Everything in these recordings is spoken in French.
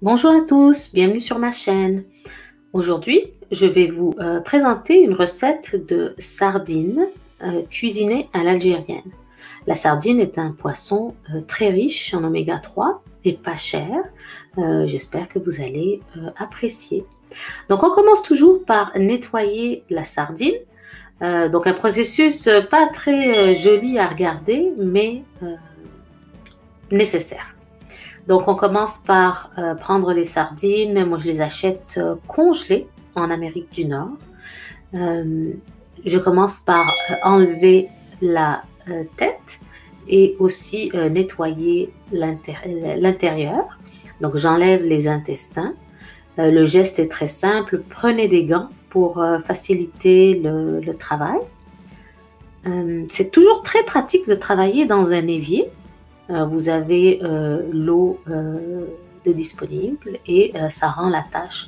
Bonjour à tous, bienvenue sur ma chaîne. Aujourd'hui, je vais vous présenter une recette de sardines cuisinées à l'algérienne. La sardine est un poisson très riche en oméga 3 et pas cher. J'espère que vous allez apprécier. Donc on commence toujours par nettoyer la sardine. Donc un processus pas très joli à regarder, mais nécessaire. Donc, on commence par prendre les sardines. Moi, je les achète congelées en Amérique du Nord. Je commence par enlever la tête et aussi nettoyer l'intérieur. Donc, j'enlève les intestins. Le geste est très simple. Prenez des gants pour faciliter le travail. C'est toujours très pratique de travailler dans un évier. Vous avez l'eau de disponible et ça rend la tâche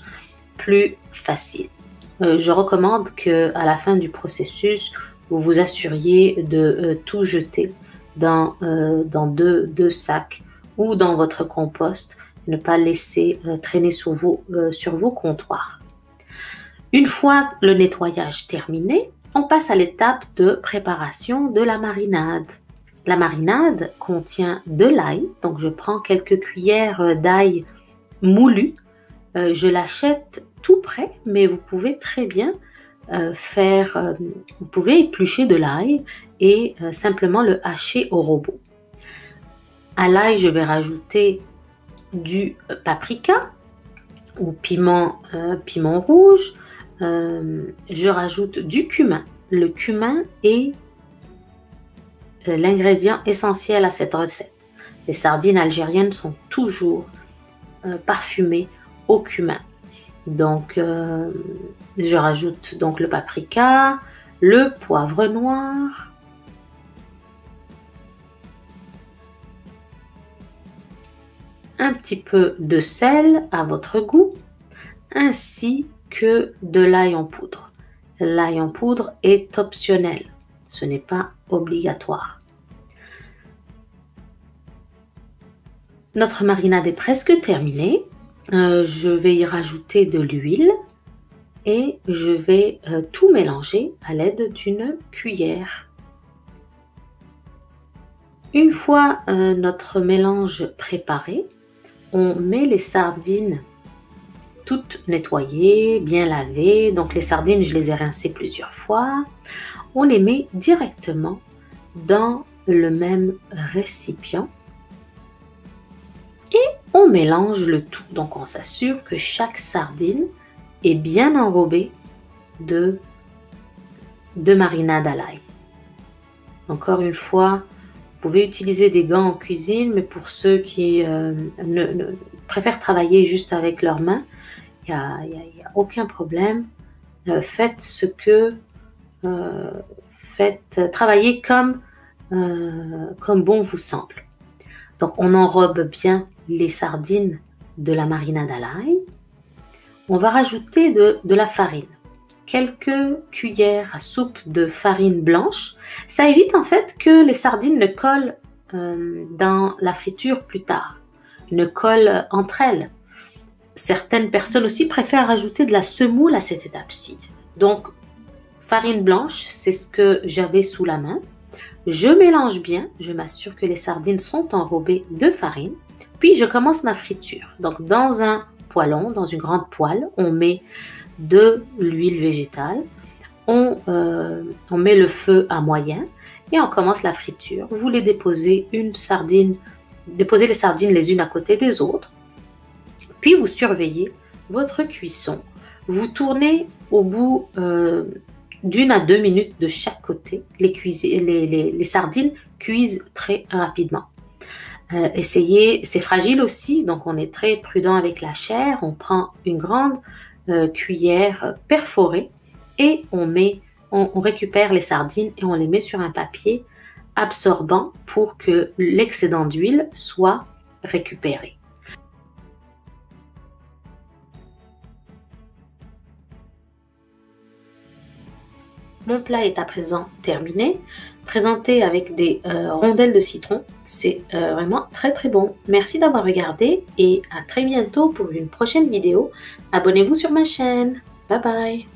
plus facile. Je recommande qu'à la fin du processus, vous vous assuriez de tout jeter dans deux sacs ou dans votre compost, ne pas laisser traîner sur vos comptoirs. Une fois le nettoyage terminé, on passe à l'étape de préparation de la marinade. La marinade contient de l'ail, donc je prends quelques cuillères d'ail moulu. Je l'achète tout prêt, mais vous pouvez très bien vous pouvez éplucher de l'ail et simplement le hacher au robot. À l'ail, je vais rajouter du paprika ou piment rouge. Je rajoute du cumin. Le cumin est l'ingrédient essentiel à cette recette. Les sardines algériennes sont toujours parfumées au cumin. Donc, je rajoute donc le paprika, le poivre noir, un petit peu de sel à votre goût, ainsi que de l'ail en poudre. L'ail en poudre est optionnel, ce n'est pas obligatoire. Notre marinade est presque terminée. Je vais y rajouter de l'huile et je vais tout mélanger à l'aide d'une cuillère. Une fois notre mélange préparé, on met les sardines toutes nettoyées, bien lavées. Donc les sardines, je les ai rincées plusieurs fois. On les met directement dans le même récipient. On mélange le tout, donc on s'assure que chaque sardine est bien enrobée de marinade à l'ail. Encore une fois, vous pouvez utiliser des gants en cuisine, mais pour ceux qui préfèrent travailler juste avec leurs mains, il n'y a aucun problème. Faites travaillez comme bon vous semble. Donc on enrobe bien les sardines de la marinade à l'ail. On va rajouter de la farine. Quelques cuillères à soupe de farine blanche. Ça évite en fait que les sardines ne collent dans la friture plus tard, ne collent entre elles. Certaines personnes aussi préfèrent rajouter de la semoule à cette étape-ci. Donc, farine blanche, c'est ce que j'avais sous la main. Je mélange bien, je m'assure que les sardines sont enrobées de farine. Puis, je commence ma friture. Donc, dans un poêlon, dans une grande poêle, on met de l'huile végétale. On met le feu à moyen et on commence la friture. Vous les déposez les sardines les unes à côté des autres. Puis, vous surveillez votre cuisson. Vous tournez au bout d'1 à 2 minutes de chaque côté. Les sardines cuisent très rapidement. Essayez, c'est fragile aussi, donc on est très prudent avec la chair. On prend une grande cuillère perforée et on récupère les sardines et on les met sur un papier absorbant pour que l'excédent d'huile soit récupéré. Mon plat est à présent terminé, présenté avec des rondelles de citron. C'est vraiment très très bon. Merci d'avoir regardé et à très bientôt pour une prochaine vidéo. Abonnez-vous sur ma chaîne. Bye bye.